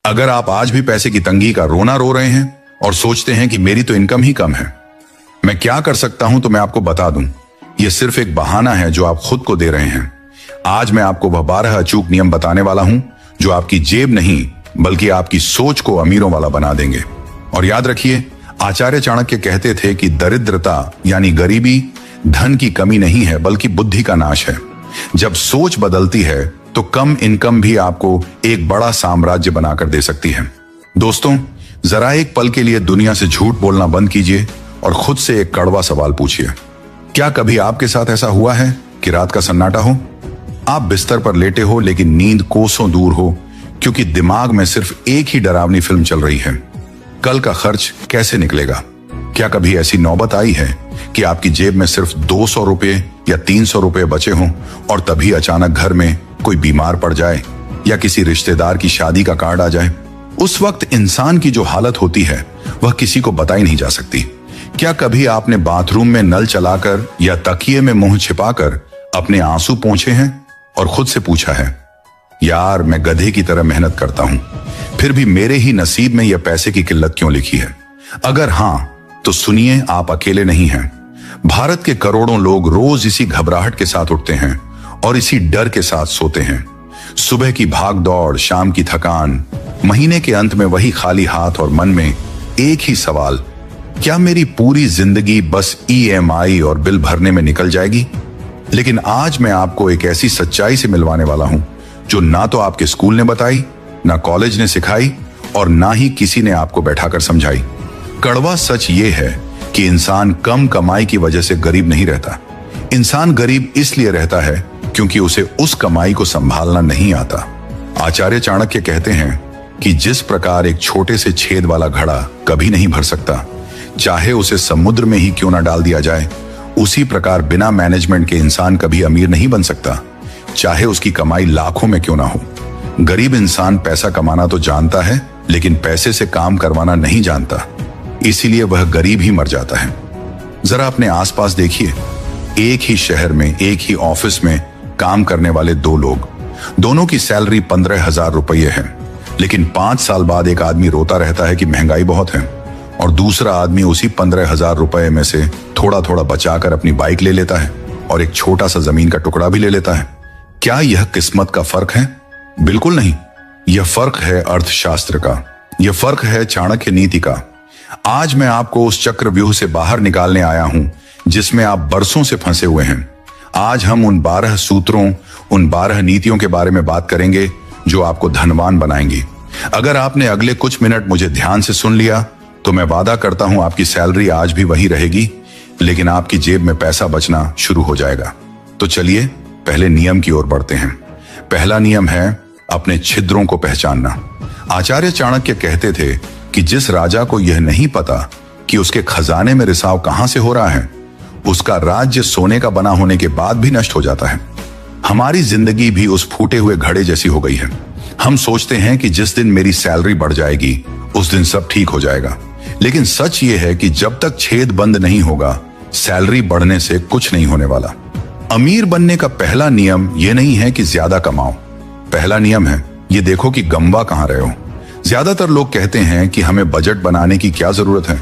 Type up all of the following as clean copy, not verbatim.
अगर आप आज भी पैसे की तंगी का रोना रो रहे हैं और सोचते हैं कि मेरी तो इनकम ही कम है, मैं क्या कर सकता हूं, तो मैं आपको बता दूं, यह सिर्फ एक बहाना है जो आप खुद को दे रहे हैं। आज मैं आपको वह 12 अचूक नियम बताने वाला हूं जो आपकी जेब नहीं बल्कि आपकी सोच को अमीरों वाला बना देंगे। और याद रखिए, आचार्य चाणक्य कहते थे कि दरिद्रता यानी गरीबी धन की कमी नहीं है बल्कि बुद्धि का नाश है। जब सोच बदलती है तो कम इनकम भी आपको एक बड़ा साम्राज्य बनाकर दे सकती है। दोस्तों, जरा एक पल के लिए दुनिया से झूठ बोलना बंद कीजिए और खुद से एक कड़वा सवाल पूछिए। क्या कभी आपके साथ ऐसा हुआ है कि रात का सन्नाटा हो, आप बिस्तर पर लेटे हो लेकिन नींद कोसों दूर हो क्योंकि दिमाग में सिर्फ एक ही डरावनी फिल्म चल रही है, कल का खर्च कैसे निकलेगा? क्या कभी ऐसी नौबत आई है कि आपकी जेब में सिर्फ 200 रुपए या 300 रुपए बचे हों और तभी अचानक घर में कोई बीमार पड़ जाए या किसी रिश्तेदार की शादी का कार्ड आ जाए? उस वक्त इंसान की जो हालत होती है वह किसी को बताई नहीं जा सकती। क्या कभी आपने बाथरूम में नल चलाकर या तकिए में मुंह छिपाकर अपने आंसू पोंछे हैं और खुद से पूछा है, यार मैं गधे की तरह मेहनत करता हूं, फिर भी मेरे ही नसीब में यह पैसे की किल्लत क्यों लिखी है? अगर हां, तो सुनिए, आप अकेले नहीं हैं। भारत के करोड़ों लोग रोज इसी घबराहट के साथ उठते हैं और इसी डर के साथ सोते हैं। सुबह की भाग दौड़, शाम की थकान, महीने के अंत में वही खाली हाथ और मन में एक ही सवाल, क्या मेरी पूरी जिंदगी बस EMI और बिल भरने में निकल जाएगी? लेकिन आज मैं आपको एक ऐसी सच्चाई से मिलवाने वाला हूं जो ना तो आपके स्कूल ने बताई, ना कॉलेज ने सिखाई और ना ही किसी ने आपको बैठाकर समझाई। कड़वा सच ये है कि इंसान कम कमाई की वजह से गरीब नहीं रहता। इंसान गरीब इसलिए रहता है क्योंकि उसे उस कमाई को संभालना नहीं आता। आचार्य चाणक्य कहते हैं कि जिस प्रकार एक छोटे से छेद वाला घड़ा कभी नहीं भर सकता, चाहे उसे समुद्र में ही क्यों ना डाल दिया जाए, उसी प्रकार बिना मैनेजमेंट के इंसान कभी अमीर नहीं बन सकता, चाहे उसकी कमाई लाखों में क्यों ना हो। गरीब इंसान पैसा कमाना तो जानता है लेकिन पैसे से काम करवाना नहीं जानता, इसीलिए वह गरीब ही मर जाता है। जरा अपने आसपास देखिए, एक ही शहर में एक ही ऑफिस में काम करने वाले दो लोग, दोनों की सैलरी 15,000 रुपये है, लेकिन 5 साल बाद एक आदमी रोता रहता है कि महंगाई बहुत है और दूसरा आदमी उसी 15,000 रुपये में से थोड़ा थोड़ा बचाकर अपनी बाइक ले लेता है और एक छोटा सा जमीन का टुकड़ा भी ले लेता है। क्या यह किस्मत का फर्क है? बिल्कुल नहीं। यह फर्क है अर्थशास्त्र का, यह फर्क है चाणक्य नीति का। आज मैं आपको उस चक्रव्यूह से बाहर निकालने आया हूं जिसमें आप बरसों से फंसे हुए हैं। आज हम उन 12 सूत्रों, उन 12 नीतियों के बारे में बात करेंगे जो आपको धनवान बनाएंगी। अगर आपने अगले कुछ मिनट मुझे ध्यान से सुन लिया तो मैं वादा करता हूं आपकी सैलरी आज भी वही रहेगी, लेकिन आपकी जेब में पैसा बचना शुरू हो जाएगा। तो चलिए पहले नियम की ओर बढ़ते हैं। पहला नियम है अपने छिद्रों को पहचानना। आचार्य चाणक्य कहते थे कि जिस राजा को यह नहीं पता कि उसके खजाने में रिसाव कहां से हो रहा है, उसका राज्य सोने का बना होने के बाद भी नष्ट हो जाता है। हमारी जिंदगी भी उस फूटे हुए घड़े जैसी हो गई है। हम सोचते हैं कि जिस दिन मेरी सैलरी बढ़ जाएगी उस दिन सब ठीक हो जाएगा, लेकिन सच ये है कि जब तक छेद बंद नहीं होगा, सैलरी बढ़ने से कुछ नहीं होने वाला। अमीर बनने का पहला नियम यह नहीं है कि ज्यादा कमाओ। पहला नियम है ये देखो कि गंवा कहां रहे हो। ज्यादातर लोग कहते हैं कि हमें बजट बनाने की क्या जरूरत है,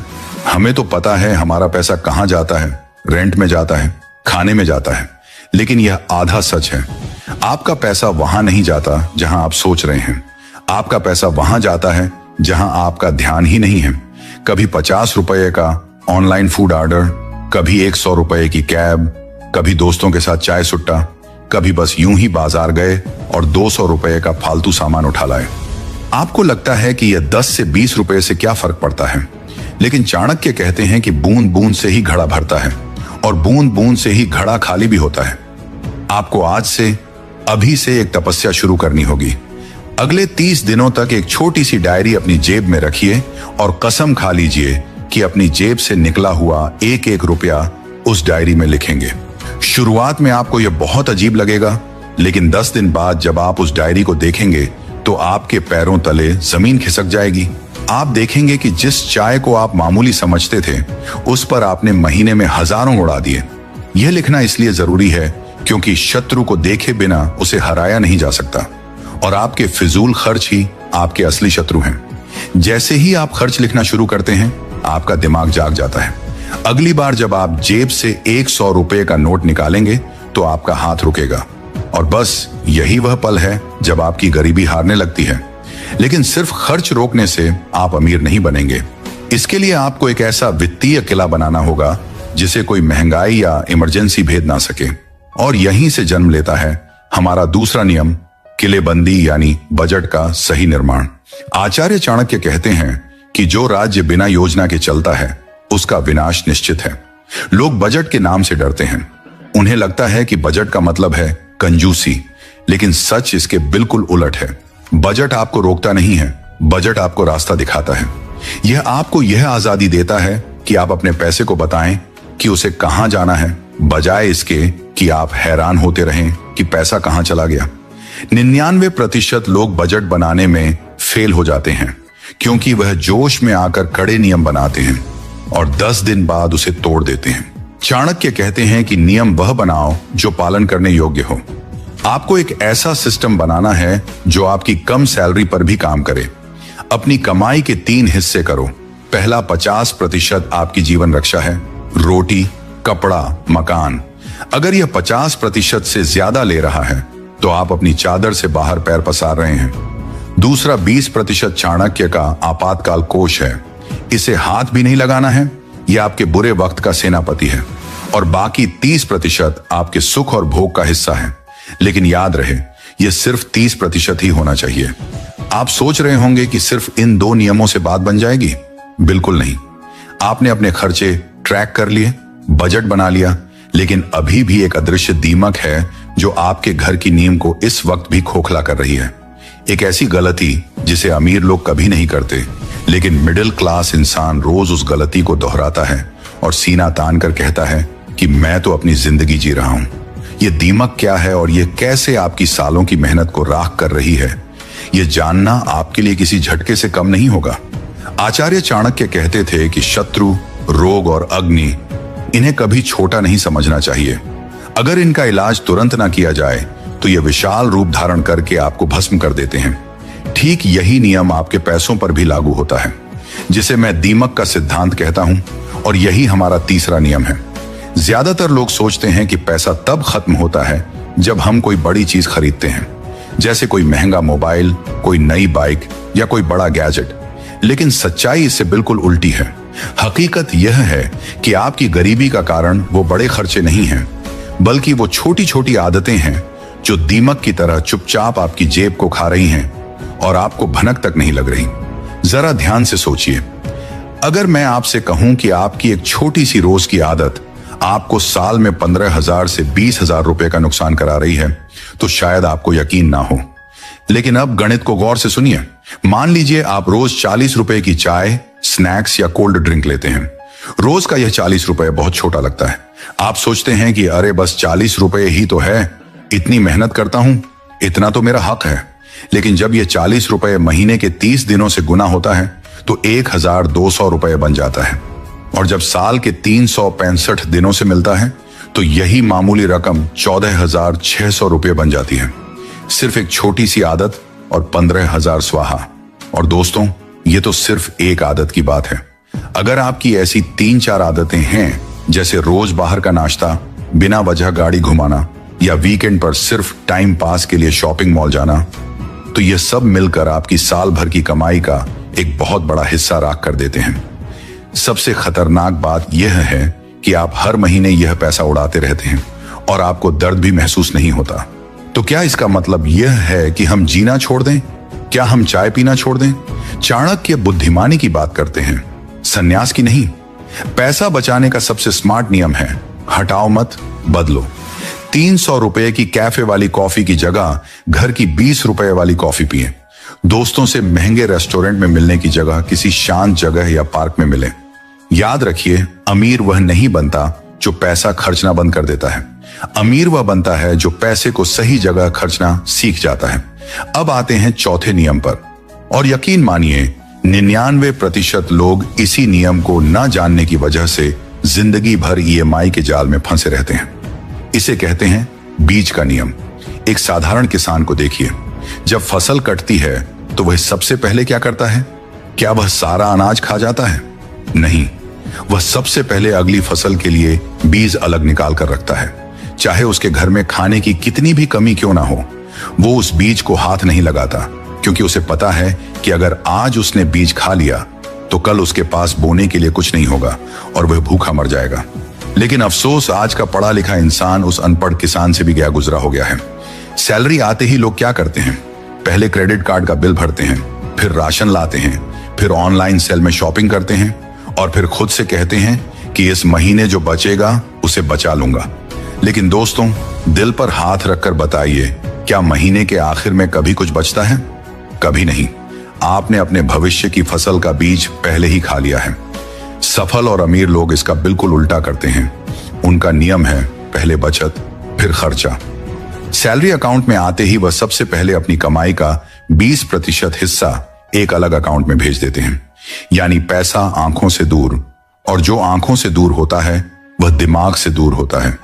हमें तो पता है हमारा पैसा कहां जाता है, रेंट में जाता है, खाने में जाता है। लेकिन यह आधा सच है। आपका पैसा वहां नहीं जाता जहां आप सोच रहे हैं। आपका पैसा वहां जाता है जहां आपका ध्यान ही नहीं है। कभी 50 रुपए का ऑनलाइन फूड ऑर्डर, कभी 100 रुपए की कैब, कभी दोस्तों के साथ चाय सुट्टा, कभी बस यूं ही बाजार गए और 200 रुपए का फालतू सामान उठा लाए। आपको लगता है कि यह 10 से 20 रुपए से क्या फर्क पड़ता है, लेकिन चाणक्य कहते हैं कि बूंद बूंद से ही घड़ा भरता है और बूंद बूंद से ही घड़ा खाली भी होता है। आपको आज से, अभी से एक तपस्या शुरू करनी होगी। अगले 30 दिनों तक एक छोटी सी डायरी अपनी जेब में रखिए और कसम खा लीजिए कि अपनी जेब से निकला हुआ एक एक रुपया उस डायरी में लिखेंगे। शुरुआत में आपको यह बहुत अजीब लगेगा, लेकिन 10 दिन बाद जब आप उस डायरी को देखेंगे तो आपके पैरों तले जमीन खिसक जाएगी। आप देखेंगे कि जिस चाय को आप मामूली समझते थे, उस पर आपने महीने में हजारों उड़ा दिए। यह लिखना इसलिए जरूरी है क्योंकि शत्रु को देखे बिना उसे हराया नहीं जा सकता और आपके फिजूल खर्च ही आपके असली शत्रु हैं। जैसे ही आप खर्च लिखना शुरू करते हैं, आपका दिमाग जाग जाता है। अगली बार जब आप जेब से 100 रुपए का नोट निकालेंगे तो आपका हाथ रुकेगा, और बस यही वह पल है जब आपकी गरीबी हारने लगती है। लेकिन सिर्फ खर्च रोकने से आप अमीर नहीं बनेंगे। इसके लिए आपको एक ऐसा वित्तीय किला बनाना होगा जिसे कोई महंगाई या इमरजेंसी भेद ना सके। और यहीं से जन्म लेता है हमारा दूसरा नियम, किलेबंदी यानी बजट का सही निर्माण। आचार्य चाणक्य कहते हैं कि जो राज्य बिना योजना के चलता है उसका विनाश निश्चित है। लोग बजट के नाम से डरते हैं। उन्हें लगता है कि बजट का मतलब है कंजूसी, लेकिन सच इसके बिल्कुल उलट है। बजट आपको रोकता नहीं है, बजट आपको रास्ता दिखाता है। यह आपको यह आजादी देता है कि आप अपने पैसे को बताएं कि उसे कहां जाना है, बजाय इसके कि आप हैरान होते रहें कि पैसा कहां चला गया। 99% लोग बजट बनाने में फेल हो जाते हैं क्योंकि वह जोश में आकर कड़े नियम बनाते हैं और 10 दिन बाद उसे तोड़ देते हैं। चाणक्य कहते हैं कि नियम वह बनाओ जो पालन करने योग्य हो। आपको एक ऐसा सिस्टम बनाना है जो आपकी कम सैलरी पर भी काम करे। अपनी कमाई के 3 हिस्से करो। पहला 50% आपकी जीवन रक्षा है, रोटी, कपड़ा, मकान। अगर यह 50% से ज्यादा ले रहा है तो आप अपनी चादर से बाहर पैर पसार रहे हैं। दूसरा 20% चाणक्य का आपातकाल कोष है। इसे हाथ भी नहीं लगाना है, यह आपके बुरे वक्त का सेनापति है। और बाकी 30% आपके सुख और भोग का हिस्सा है। लेकिन याद रहे, यह सिर्फ 30% ही होना चाहिए। आप सोच रहे होंगे कि सिर्फ इन 2 नियमों से बात बन जाएगी। बिल्कुल नहीं। आपने अपने खर्चे ट्रैक कर लिए, बजट बना लिया, लेकिन अभी भी एक अदृश्य दीमक है जो आपके घर की नींव को इस वक्त भी खोखला कर रही है। एक ऐसी गलती जिसे अमीर लोग कभी नहीं करते, लेकिन मिडिल क्लास इंसान रोज उस गलती को दोहराता है और सीना तान कर कहता है कि मैं तो अपनी जिंदगी जी रहा हूं। यह दीमक क्या है और यह कैसे आपकी सालों की मेहनत को राख कर रही है, यह जानना आपके लिए किसी झटके से कम नहीं होगा। आचार्य चाणक्य कहते थे कि शत्रु, रोग और अग्नि, इन्हें कभी छोटा नहीं समझना चाहिए। अगर इनका इलाज तुरंत ना किया जाए तो ये विशाल रूप धारण करके आपको भस्म कर देते हैं। ठीक यही नियम आपके पैसों पर भी लागू होता है, जिसे मैं दीमक का सिद्धांत कहता हूं, और यही हमारा तीसरा नियम है। ज्यादातर लोग सोचते हैं कि पैसा तब खत्म होता है जब हम कोई बड़ी चीज खरीदते हैं, जैसे कोई महंगा मोबाइल, कोई नई बाइक या कोई बड़ा गैजेट। लेकिन सच्चाई इससे बिल्कुल उल्टी है। हकीकत यह है कि आपकी गरीबी का कारण वो बड़े खर्चे नहीं हैं, बल्कि वो छोटी छोटी आदतें हैं जो दीमक की तरह चुपचाप आपकी जेब को खा रही हैं और आपको भनक तक नहीं लग रही। जरा ध्यान से सोचिए, अगर मैं आपसे कहूं कि आपकी एक छोटी सी रोज की आदत आपको साल में 15,000 से 20,000 रुपए का नुकसान करा रही है, तो शायद आपको यकीन ना हो। लेकिन अब गणित को गौर से सुनिए। मान लीजिए आप रोज 40 रुपए की चाय, स्नैक्स या कोल्ड ड्रिंक लेते हैं। रोज का यह 40 रुपए बहुत छोटा लगता है। आप सोचते हैं कि अरे बस 40 रुपए ही तो है, इतनी मेहनत करता हूं, इतना तो मेरा हक है। लेकिन जब यह 40 रुपए महीने के 30 दिनों से गुना होता है तो 1,200 रुपए बन जाता है। और जब साल के 365 दिनों से मिलता है तो यही मामूली रकम 14,600 रुपए बन जाती है। सिर्फ एक छोटी सी आदत और 15,000 स्वाहा। और दोस्तों, ये तो सिर्फ एक आदत की बात है। अगर आपकी ऐसी 3-4 आदतें हैं, जैसे रोज बाहर का नाश्ता, बिना वजह गाड़ी घुमाना या वीकेंड पर सिर्फ टाइम पास के लिए शॉपिंग मॉल जाना, तो ये सब मिलकर आपकी साल भर की कमाई का एक बहुत बड़ा हिस्सा राख कर देते हैं। सबसे खतरनाक बात यह है कि आप हर महीने यह पैसा उड़ाते रहते हैं और आपको दर्द भी महसूस नहीं होता। तो क्या इसका मतलब यह है कि हम जीना छोड़ दें? क्या हम चाय पीना छोड़ दें? चाणक्य बुद्धिमानी की बात करते हैं, संन्यास की नहीं। पैसा बचाने का सबसे स्मार्ट नियम है, हटाओ मत, बदलो। 300 रुपए की कैफे वाली कॉफी की जगह घर की 20 रुपए वाली कॉफी पिए। दोस्तों से महंगे रेस्टोरेंट में मिलने की जगह किसी शांत जगह या पार्क में मिलें। याद रखिए, अमीर वह नहीं बनता जो पैसा खर्चना बंद कर देता है। अमीर वह बनता है जो पैसे को सही जगह खर्चना सीख जाता है। अब आते हैं चौथे नियम पर, और यकीन मानिए 99% लोग इसी नियम को न जानने की वजह से जिंदगी भर EMI के जाल में फंसे रहते हैं। इसे कहते हैं बीज का नियम। एक साधारण किसान को देखिए, जब फसल कटती है तो वह सबसे पहले क्या करता है? क्या वह सारा अनाज खा जाता है? नहीं, वह सबसे पहले अगली फसल के लिए बीज अलग निकाल कर रखता है। चाहे उसके घर में खाने की कितनी भी कमी क्यों ना हो, वो उस बीज को हाथ नहीं लगाता, क्योंकि उसे पता है कि अगर आज उसने बीज खा लिया तो कल उसके पास बोने के लिए कुछ नहीं होगा और वह भूखा मर जाएगा। लेकिन अफसोस, आज का पढ़ा लिखा इंसान उस अनपढ़ किसान से भी गया गुजरा हो गया है। सैलरी आते ही लोग क्या करते हैं? पहले क्रेडिट कार्ड का बिल भरते हैं, फिर राशन लाते हैं, फिर ऑनलाइन सेल में शॉपिंग करते हैं और फिर खुद से कहते हैं कि इस महीने जो बचेगा उसे बचा लूंगा। लेकिन दोस्तों, दिल पर हाथ रखकर बताइए, क्या महीने के आखिर में कभी कुछ बचता है? कभी नहीं। आपने अपने भविष्य की फसल का बीज पहले ही खा लिया है। सफल और अमीर लोग इसका बिल्कुल उल्टा करते हैं। उनका नियम है पहले बचत फिर खर्चा। सैलरी अकाउंट में आते ही वह सबसे पहले अपनी कमाई का 20% हिस्सा एक अलग अकाउंट में भेज देते हैं। यानी पैसा आंखों से दूर, और जो आंखों से दूर होता है वह दिमाग से दूर होता है।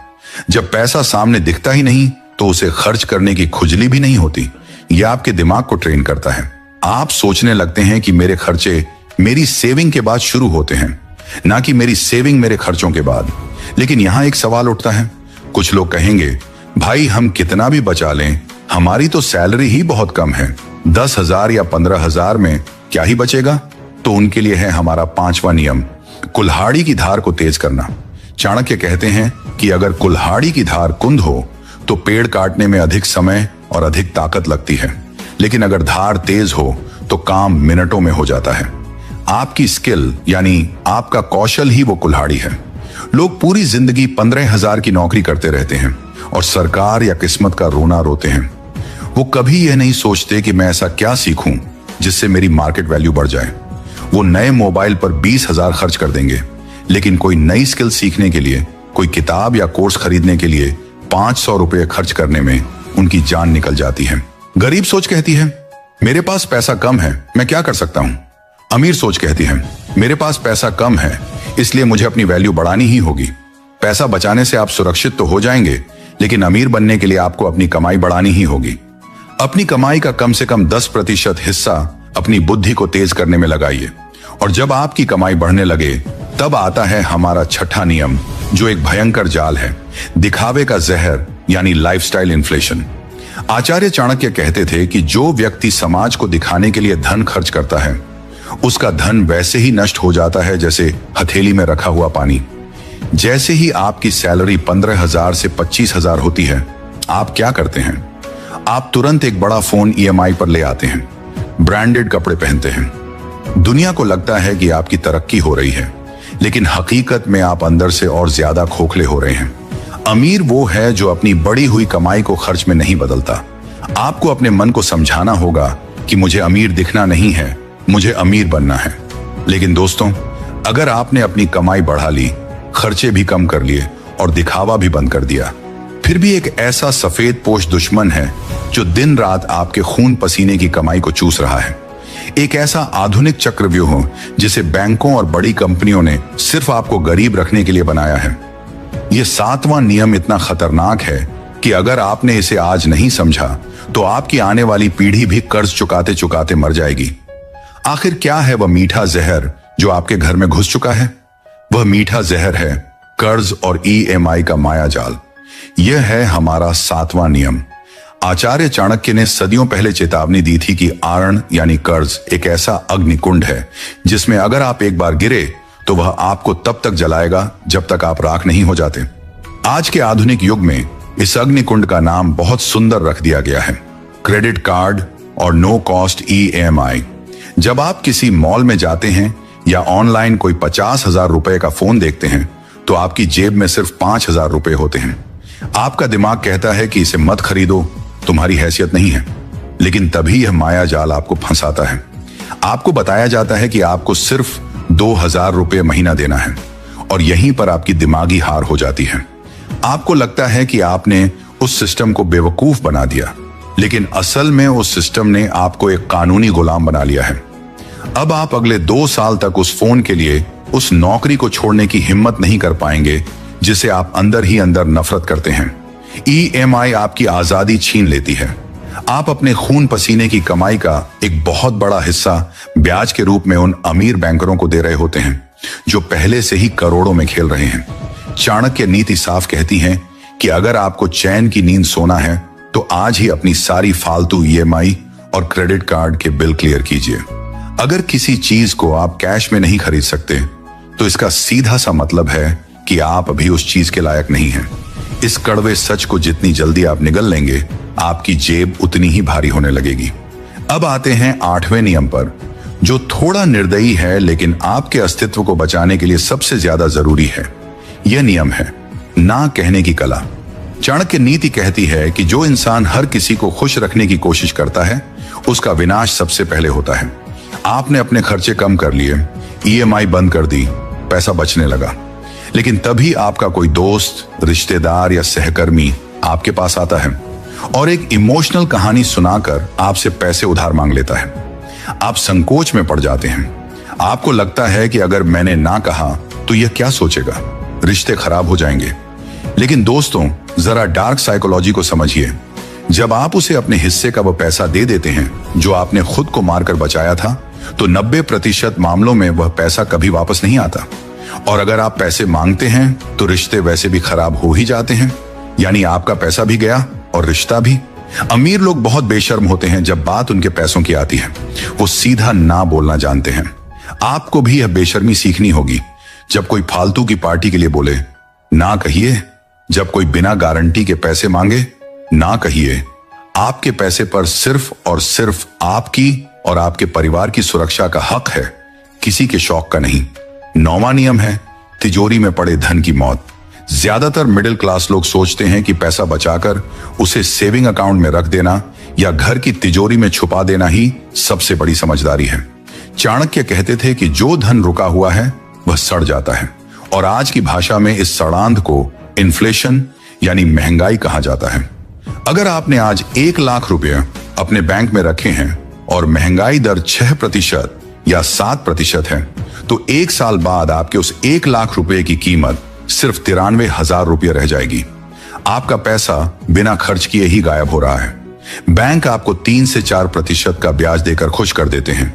जब पैसा सामने दिखता ही नहीं तो उसे खर्च करने की खुजली भी नहीं होती। यह आपके दिमाग को ट्रेन करता है। आप सोचने लगते हैं कि मेरे खर्चे मेरी सेविंग के बाद शुरू होते हैं, ना कि मेरी सेविंग मेरे खर्चों के बाद। लेकिन यहां एक सवाल उठता है। कुछ लोग कहेंगे, भाई हम कितना भी बचा लें, हमारी तो सैलरी ही बहुत कम है, 10,000 या 15,000 में क्या ही बचेगा? तो उनके लिए है हमारा 5वां नियम, कुल्हाड़ी की धार को तेज करना। चाणक्य कहते हैं कि अगर कुल्हाड़ी की धार कुंद हो तो पेड़ काटने में अधिक समय और अधिक ताकत लगती है, लेकिन अगर धार तेज हो तो काम मिनटों में हो जाता है। आपकी स्किल यानी आपका कौशल ही वो कुल्हाड़ी है। लोग पूरी जिंदगी 15,000 की नौकरी करते रहते हैं और सरकार या किस्मत का रोना रोते हैं। वो कभी यह नहीं सोचते कि मैं ऐसा क्या सीखूं जिससे मेरी मार्केट वैल्यू बढ़ जाए। वो नए मोबाइल पर 20,000 खर्च कर देंगे, लेकिन कोई नई स्किल सीखने के लिए, कोई किताब या कोर्स खरीदने के लिए 500 रुपए खर्च करने में उनकी जान निकल जाती है। गरीब सोच कहती है, मेरे पास पैसा कम है, मैं क्या कर सकता हूं? अमीर सोच कहती है, मेरे पास पैसा कम है, इसलिए मुझे अपनी वैल्यू बढ़ानी ही होगी। पैसा बचाने से आप सुरक्षित तो हो जाएंगे, लेकिन अमीर बनने के लिए आपको अपनी कमाई बढ़ानी ही होगी। अपनी कमाई का कम से कम 10% हिस्सा अपनी बुद्धि को तेज करने में लगाइए, और जब आपकी कमाई बढ़ने लगे तब आता है हमारा 6ठा नियम, जो एक भयंकर जाल है, दिखावे का जहर यानी लाइफस्टाइल इन्फ्लेशन। आचार्य चाणक्य कहते थे कि जो व्यक्ति समाज को दिखाने के लिए धन खर्च करता है, उसका धन वैसे ही नष्ट हो जाता है जैसे हथेली में रखा हुआ पानी। जैसे ही आपकी सैलरी 15,000 से 25,000 होती है, आप क्या करते हैं? आप तुरंत एक बड़ा फोन EMI पर ले आते हैं, ब्रांडेड कपड़े पहनते हैं। दुनिया को लगता है कि आपकी तरक्की हो रही है, लेकिन हकीकत में आप अंदर से और ज्यादा खोखले हो रहे हैं। अमीर वो है जो अपनी बढ़ी हुई कमाई को खर्च में नहीं बदलता। आपको अपने मन को समझाना होगा कि मुझे अमीर दिखना नहीं है, मुझे अमीर बनना है। लेकिन दोस्तों, अगर आपने अपनी कमाई बढ़ा ली, खर्चे भी कम कर लिए और दिखावा भी बंद कर दिया, फिर भी एक ऐसा सफेद पोश दुश्मन है जो दिन रात आपके खून पसीने की कमाई को चूस रहा है। एक ऐसा आधुनिक चक्रव्यूह जिसे बैंकों और बड़ी कंपनियों ने सिर्फ आपको गरीब रखने के लिए बनाया है। यह 7वां नियम इतना खतरनाक है कि अगर आपने इसे आज नहीं समझा तो आपकी आने वाली पीढ़ी भी कर्ज चुकाते चुकाते मर जाएगी। आखिर क्या है वह मीठा जहर जो आपके घर में घुस चुका है? वह मीठा जहर है कर्ज और EMI का माया जाल। यह है हमारा 7वां नियम। आचार्य चाणक्य ने सदियों पहले चेतावनी दी थी कि आरण यानी कर्ज एक ऐसा अग्निकुंड है जिसमें अगर आप एक बार गिरे तो वह आपको तब तक जलाएगा जब तक आप राख नहीं हो जाते। आज के आधुनिक युग में इस अग्निकुंड का नाम बहुत सुंदर रख दिया गया है, क्रेडिट कार्ड और नो कॉस्ट EMI। जब आप किसी मॉल में जाते हैं या ऑनलाइन कोई 50,000 रुपए का फोन देखते हैं तो आपकी जेब में सिर्फ 5,000 रुपए होते हैं। आपका दिमाग कहता है कि इसे मत खरीदो, तुम्हारी हैसियत नहीं है। लेकिन तभी यह माया जाल आपको फंसाता है। आपको बताया जाता है कि आपको सिर्फ 2,000 रुपए महीना देना है, और यहीं पर आपकी दिमागी हार हो जाती है। आपको लगता है कि आपने उस सिस्टम को बेवकूफ बना दिया, लेकिन असल में उस सिस्टम ने आपको एक कानूनी गुलाम बना लिया है। अब आप अगले 2 साल तक उस फोन के लिए उस नौकरी को छोड़ने की हिम्मत नहीं कर पाएंगे जिसे आप अंदर ही अंदर नफरत करते हैं। EMI आपकी आजादी छीन लेती है। आप अपने खून पसीने की कमाई का एक बहुत बड़ा हिस्सा ब्याज के रूप में उन अमीर बैंकरों को दे रहे होते हैं जो पहले से ही करोड़ों में खेल रहे हैं। चाणक्य नीति साफ कहती है कि अगर आपको चैन की नींद सोना है तो आज ही अपनी सारी फालतू ईएमआई और क्रेडिट कार्ड के बिल क्लियर कीजिए। अगर किसी चीज को आप कैश में नहीं खरीद सकते तो इसका सीधा सा मतलब है कि आप अभी उस चीज के लायक नहीं हैं। इस कड़वे सच को जितनी जल्दी आप निगल लेंगे, आपकी जेब उतनी ही भारी होने लगेगी। अब आते हैं 8वें नियम पर, जो थोड़ा निर्दयी है लेकिन आपके अस्तित्व को बचाने के लिए सबसे ज्यादा जरूरी है। यह नियम है ना कहने की कला। चाणक्य नीति कहती है कि जो इंसान हर किसी को खुश रखने की कोशिश करता है उसका विनाश सबसे पहले होता है। आपने अपने खर्चे कम कर लिए, ईएमआई बंद कर दी, पैसा बचने लगा, लेकिन तभी आपका कोई दोस्त, रिश्तेदार या सहकर्मी आपके पास आता है और एक इमोशनल कहानी सुनाकर आपसे पैसे उधार मांग लेता है। आप संकोच में पड़ जाते हैं। आपको लगता है कि अगर मैंने ना कहा तो यह क्या सोचेगा, रिश्ते खराब हो जाएंगे। लेकिन दोस्तों, जरा डार्क साइकोलॉजी को समझिए। जब आप उसे अपने हिस्से का वह पैसा दे देते हैं जो आपने खुद को मारकर बचाया था, तो 90% मामलों में वह पैसा कभी वापस नहीं आता। और अगर आप पैसे मांगते हैं तो रिश्ते वैसे भी खराब हो ही जाते हैं, यानी आपका पैसा भी गया और रिश्ता भी। अमीर लोग बहुत बेशर्म होते हैं जब बात उनके पैसों की आती है। वो सीधा ना बोलना जानते हैं। आपको भी यह बेशर्मी सीखनी होगी। जब कोई फालतू की पार्टी के लिए बोले, ना कहिए। जब कोई बिना गारंटी के पैसे मांगे, ना कहिए। आपके पैसे पर सिर्फ और सिर्फ आपकी और आपके परिवार की सुरक्षा का हक है, किसी के शौक का नहीं। 9वां नियम है तिजोरी में पड़े धन की मौत। ज्यादातर मिडिल क्लास लोग सोचते हैं कि पैसा बचाकर उसे सेविंग अकाउंट में रख देना या घर की तिजोरी में छुपा देना ही सबसे बड़ी समझदारी है। चाणक्य कहते थे कि जो धन रुका हुआ है वह सड़ जाता है, और आज की भाषा में इस सड़ांध को इन्फ्लेशन यानी महंगाई कहा जाता है। अगर आपने आज 1 लाख रुपए अपने बैंक में रखे हैं और महंगाई दर 6% या 7% है, तो 1 साल बाद आपके उस 1 लाख रुपए की कीमत सिर्फ 93,000 रुपये रह जाएगी। आपका पैसा बिना खर्च किए ही गायब हो रहा है। बैंक आपको 3 से 4% का ब्याज देकर खुश कर देते हैं,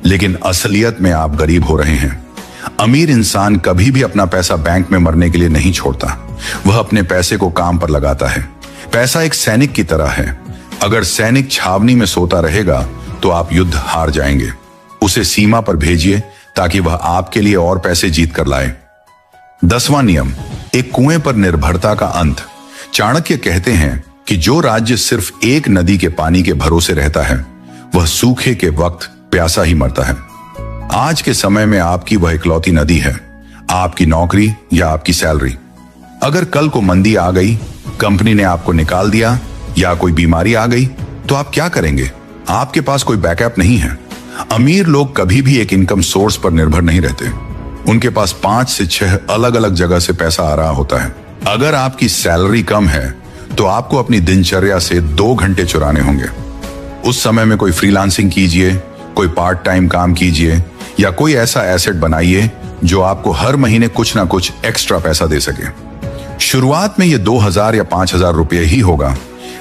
लेकिन असलियत में आप गरीब हो रहे हैं। अमीर इंसान कभी भी अपना पैसा बैंक में मरने के लिए नहीं छोड़ता। वह अपने पैसे को काम पर लगाता है। पैसा एक सैनिक की तरह है। अगर सैनिक छावनी में सोता रहेगा तो आप युद्ध हार जाएंगे। उसे सीमा पर भेजिए ताकि वह आपके लिए और पैसे जीत कर लाए। 10वां नियम, एक कुएं पर निर्भरता का अंत। चाणक्य कहते हैं कि जो राज्य सिर्फ एक नदी के पानी के भरोसे रहता है वह सूखे के वक्त प्यासा ही मरता है। आज के समय में आपकी वह इकलौती नदी है, आपकी नौकरी या आपकी सैलरी। अगर कल को मंदी आ गई, कंपनी ने आपको निकाल दिया या कोई बीमारी आ गई, तो आप क्या करेंगे? आपके पास कोई बैकअप नहीं है। अमीर लोग कभी भी एक इनकम सोर्स पर निर्भर नहीं रहते। उनके पास 5 से 6 अलग अलग जगह से पैसा आ रहा होता है। अगर आपकी सैलरी कम है तो आपको अपनी दिनचर्या से 2 घंटे चुराने होंगे। उस समय में कोई फ्रीलांसिंग कीजिए, कोई पार्ट टाइम काम कीजिए या कोई ऐसा एसेट बनाइए जो आपको हर महीने कुछ ना कुछ एक्स्ट्रा पैसा दे सके। शुरुआत में यह 2,000 या 5,000 रुपये ही होगा,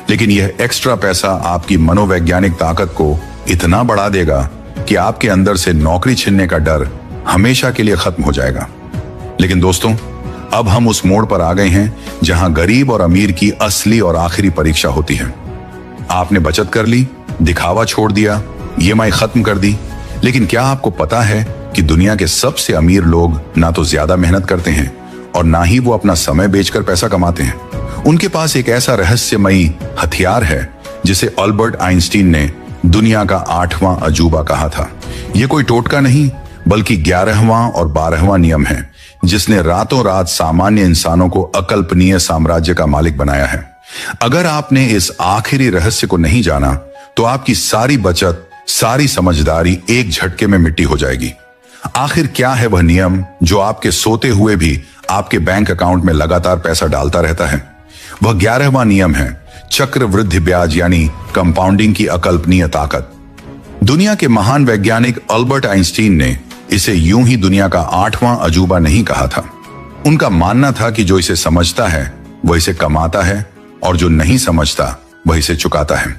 लेकिन यह एक्स्ट्रा पैसा आपकी मनोवैज्ञानिक ताकत को इतना बढ़ा देगा कि आपके अंदर से नौकरी छीनने का डर हमेशा के लिए खत्म हो जाएगा। लेकिन दोस्तों, अब हम उस मोड़ पर आ गए हैं जहां गरीब और अमीर की असली और आखिरी परीक्षा होती है। आपने बचत कर ली, दिखावा छोड़ दिया, ईएमआई खत्म कर दी, लेकिन क्या आपको पता है कि दुनिया के सबसे अमीर लोग ना तो ज्यादा मेहनत करते हैं और ना ही वो अपना समय बेचकर पैसा कमाते हैं। उनके पास एक ऐसा रहस्यमयी हथियार है जिसे अल्बर्ट आइंस्टीन ने दुनिया का 8वां अजूबा कहा था। यह कोई टोटका नहीं, बल्कि 11वां और 12वां नियम है, जिसने रातों रात सामान्य इंसानों को अकल्पनीय साम्राज्य का मालिक बनाया है। अगर आपने इस आखिरी रहस्य को नहीं जाना तो आपकी सारी बचत, सारी समझदारी एक झटके में मिट्टी हो जाएगी। आखिर क्या है वह नियम जो आपके सोते हुए भी आपके बैंक अकाउंट में लगातार पैसा डालता रहता है? वह 11वां नियम है चक्रवृद्धि ब्याज यानी कंपाउंडिंग की अकल्पनीय ताकत। दुनिया के महान वैज्ञानिक अल्बर्ट आइंस्टीन ने इसे यूं ही दुनिया का 8वां अजूबा नहीं कहा था। उनका मानना था कि जो इसे समझता है वह इसे कमाता है और जो नहीं समझता वह इसे चुकाता है।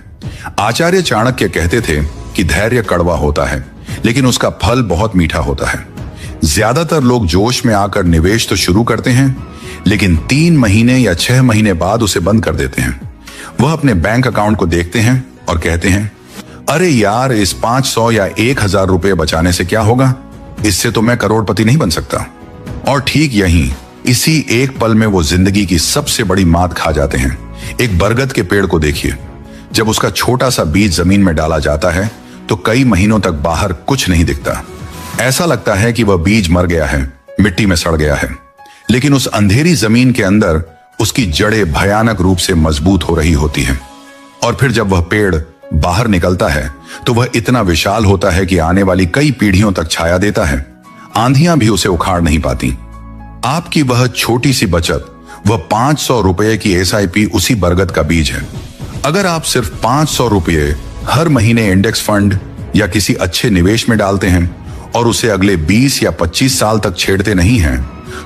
आचार्य चाणक्य कहते थे कि धैर्य कड़वा होता है, लेकिन उसका फल बहुत मीठा होता है। ज्यादातर लोग जोश में आकर निवेश तो शुरू करते हैं, लेकिन 3 महीने या 6 महीने बाद उसे बंद कर देते हैं। वह अपने बैंक अकाउंट को देखते हैं और कहते हैं, अरे यार, इस 500 या 1000 रुपए बचाने से क्या होगा, इससे तो मैं करोड़पति नहीं बन सकता। और ठीक यहीं इसी एक पल में वो जिंदगी की सबसे बड़ी मात खा जाते हैं। एक बरगद के पेड़ को देखिए, जब उसका छोटा सा बीज जमीन में डाला जाता है तो कई महीनों तक बाहर कुछ नहीं दिखता। ऐसा लगता है कि वह बीज मर गया है, मिट्टी में सड़ गया है। लेकिन उस अंधेरी जमीन के अंदर उसकी जड़ें भयानक रूप से मजबूत हो रही होती हैं। और फिर जब वह पेड़ बाहर निकलता है तो वह इतना विशाल होता है कि आने वाली कई पीढ़ियों तक छाया देता है। आंधियां भी उसे उखाड़ नहीं पाती। आपकी वह छोटी सी बचत, वह 500 रुपए की SIP उसी बरगद का बीज है। अगर आप सिर्फ 500 रुपये हर महीने इंडेक्स फंड या किसी अच्छे निवेश में डालते हैं और उसे अगले 20 या 25 साल तक छेड़ते नहीं हैं,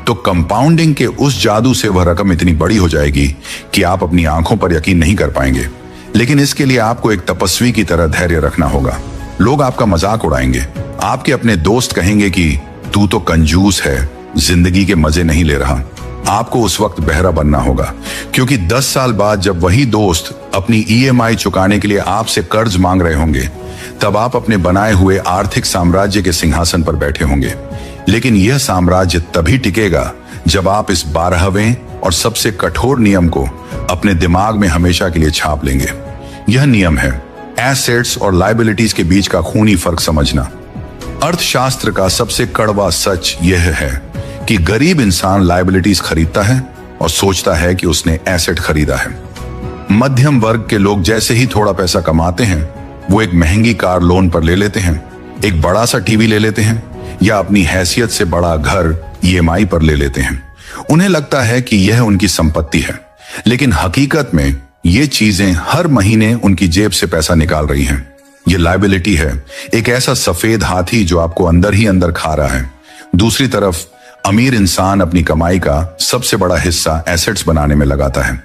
तो कंपाउंडिंग के उस जादू से वह रकम इतनी बड़ी हो जाएगी कि आप अपनी आंखों पर यकीन नहीं कर पाएंगे। लेकिन इसके लिए आपको एक तपस्वी की तरह धैर्य रखना होगा। लोग आपका मजाक उड़ाएंगे, आपके अपने दोस्त कहेंगे कि तू तो कंजूस है, जिंदगी के मजे नहीं ले रहा। आपको उस वक्त बहरा बनना होगा, क्योंकि 10 साल बाद जब वही दोस्त अपनी EMI चुकाने के लिए आपसे कर्ज मांग रहे होंगे, तब आप अपने बनाए हुए आर्थिक साम्राज्य के सिंहासन पर बैठे होंगे। लेकिन यह साम्राज्य तभी टिकेगा जब आप इस 12वें और सबसे कठोर नियम को अपने दिमाग में हमेशा के लिए छाप लेंगे। यह नियम है एसेट्स और लायबिलिटीज के बीच का खूनी फर्क समझना। अर्थशास्त्र का सबसे कड़वा सच यह है कि गरीब इंसान लायबिलिटीज खरीदता है और सोचता है कि उसने एसेट खरीदा है। मध्यम वर्ग के लोग जैसे ही थोड़ा पैसा कमाते हैं, वो एक महंगी कार लोन पर ले लेते हैं, एक बड़ा सा टीवी ले लेते हैं या अपनी हैसियत से बड़ा घर EMI पर ले लेते हैं। उन्हें लगता है कि यह उनकी संपत्ति है, लेकिन हकीकत में ये चीजें हर महीने उनकी जेब से पैसा निकाल रही हैं। ये लायबिलिटी है, एक ऐसा सफेद हाथी जो आपको अंदर ही अंदर खा रहा है। दूसरी तरफ अमीर इंसान अपनी कमाई का सबसे बड़ा हिस्सा एसेट्स बनाने में लगाता है।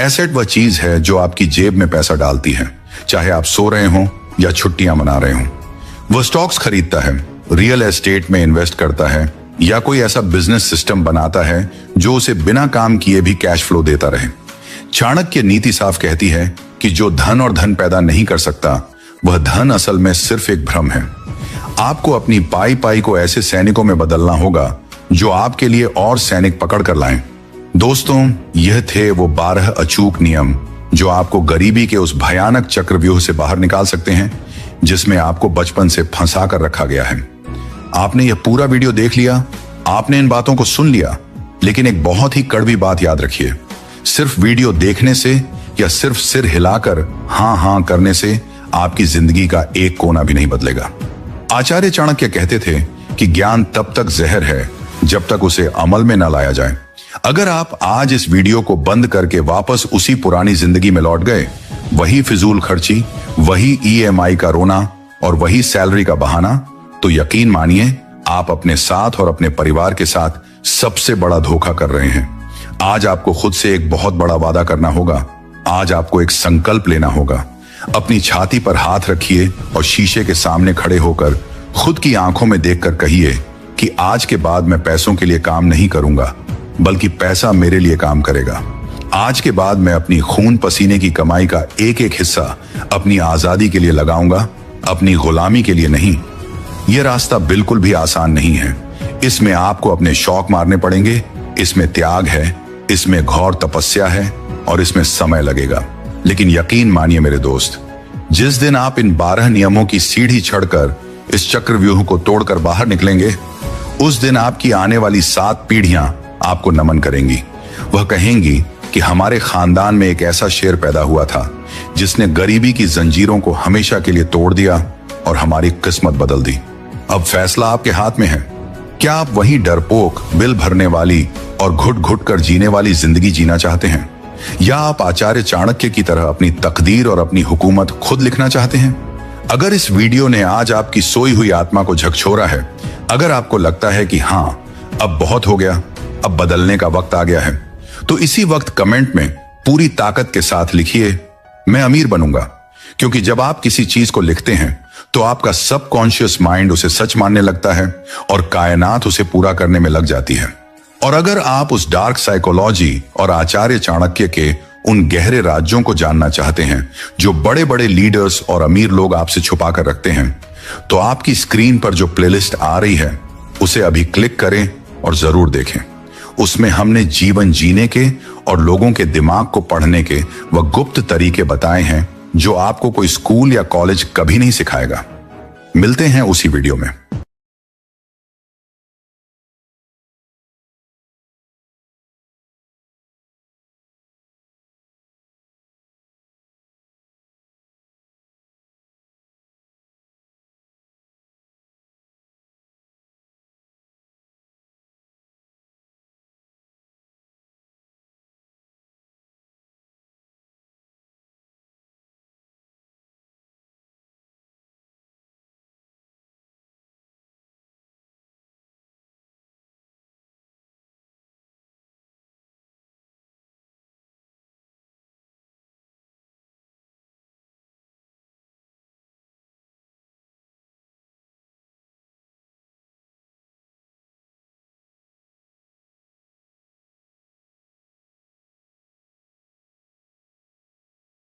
एसेट वह चीज है जो आपकी जेब में पैसा डालती है, चाहे आप सो रहे हों या छुट्टियां मना रहे हों। वह स्टॉक्स खरीदता है, रियल एस्टेट में इन्वेस्ट करता है या कोई ऐसा बिजनेस सिस्टम बनाता है जो उसे बिना काम किए भी कैश फ्लो देता रहे। चाणक्य नीति साफ कहती है कि जो धन और धन पैदा नहीं कर सकता, वह धन असल में सिर्फ एक भ्रम है। आपको अपनी पाई पाई को ऐसे सैनिकों में बदलना होगा जो आपके लिए और सैनिक पकड़ कर लाएं। दोस्तों, यह थे वो 12 अचूक नियम जो आपको गरीबी के उस भयानक चक्रव्यूह से बाहर निकाल सकते हैं जिसमें आपको बचपन से फंसा कर रखा गया है। आपने यह पूरा वीडियो देख लिया, आपने इन बातों को सुन लिया, लेकिन एक बहुत ही कड़वी बात याद रखिए, सिर्फ वीडियो देखने से या सिर्फ सिर हिलाकर हाँ हाँ करने से आपकी जिंदगी का एक कोना भी नहीं बदलेगा। आचार्य चाणक्य कहते थे कि ज्ञान तब तक जहर है जब तक उसे अमल में न लाया जाए। अगर आप आज इस वीडियो को बंद करके वापस उसी पुरानी जिंदगी में लौट गए, वही फिजूल खर्ची, वही EMI का रोना और वही सैलरी का बहाना, तो यकीन मानिए आप अपने साथ और अपने परिवार के साथ सबसे बड़ा धोखा कर रहे हैं। आज आपको खुद से एक बहुत बड़ा वादा करना होगा। आज आपको एक संकल्प लेना होगा। अपनी छाती पर हाथ रखिए और शीशे के सामने खड़े होकर खुद की आंखों में देखकर कहिए कि आज के बाद मैं पैसों के लिए काम नहीं करूंगा, बल्कि पैसा मेरे लिए काम करेगा। आज के बाद मैं अपनी खून पसीने की कमाई का एक एक हिस्सा अपनी आजादी के लिए लगाऊंगा, अपनी गुलामी के लिए नहीं। यह रास्ता बिल्कुल भी आसान नहीं है। इसमें आपको अपने शौक मारने पड़ेंगे, इसमें त्याग है, इसमें घोर तपस्या है और इसमें समय लगेगा। लेकिन यकीन मानिए मेरे दोस्त, जिस दिन आप इन 12 नियमों की सीढ़ी चढ़कर इस चक्रव्यूह को तोड़कर बाहर निकलेंगे, उस दिन आपकी आने वाली 7 पीढ़ियां आपको नमन करेंगी। वह कहेंगी कि हमारे खानदान में एक ऐसा शेर पैदा हुआ था जिसने गरीबी की जंजीरों को हमेशा के लिए तोड़ दिया और हमारी किस्मत बदल दी। अब फैसला आपके हाथ में है। क्या आप वही डरपोक, बिल भरने वाली और घुट घुट कर जीने वाली जिंदगी जीना चाहते हैं, या आप आचार्य चाणक्य की तरह अपनी तकदीर और अपनी हुकूमत खुद लिखना चाहते हैं? अगर इस वीडियो ने आज आपकी सोई हुई आत्मा को झकझोरा है, अगर आपको लगता है कि हाँ, अब बहुत हो गया, अब बदलने का वक्त आ गया है, तो इसी वक्त कमेंट में पूरी ताकत के साथ लिखिए, मैं अमीर बनूंगा। क्योंकि जब आप किसी चीज को लिखते हैं तो आपका सबकॉन्शियस माइंड उसे सच मानने लगता है और कायनात उसे पूरा करने में लग जाती है। और अगर आप उस डार्क साइकोलॉजी और आचार्य चाणक्य के उन गहरे राज्यों को जानना चाहते हैं जो बड़े बड़े लीडर्स और अमीर लोग आपसे छुपा कर रखते हैं, तो आपकी स्क्रीन पर जो प्लेलिस्ट आ रही है उसे अभी क्लिक करें और जरूर देखें। उसमें हमने जीवन जीने के और लोगों के दिमाग को पढ़ने के वह गुप्त तरीके बताए हैं जो आपको कोई स्कूल या कॉलेज कभी नहीं सिखाएगा। मिलते हैं उसी वीडियो में।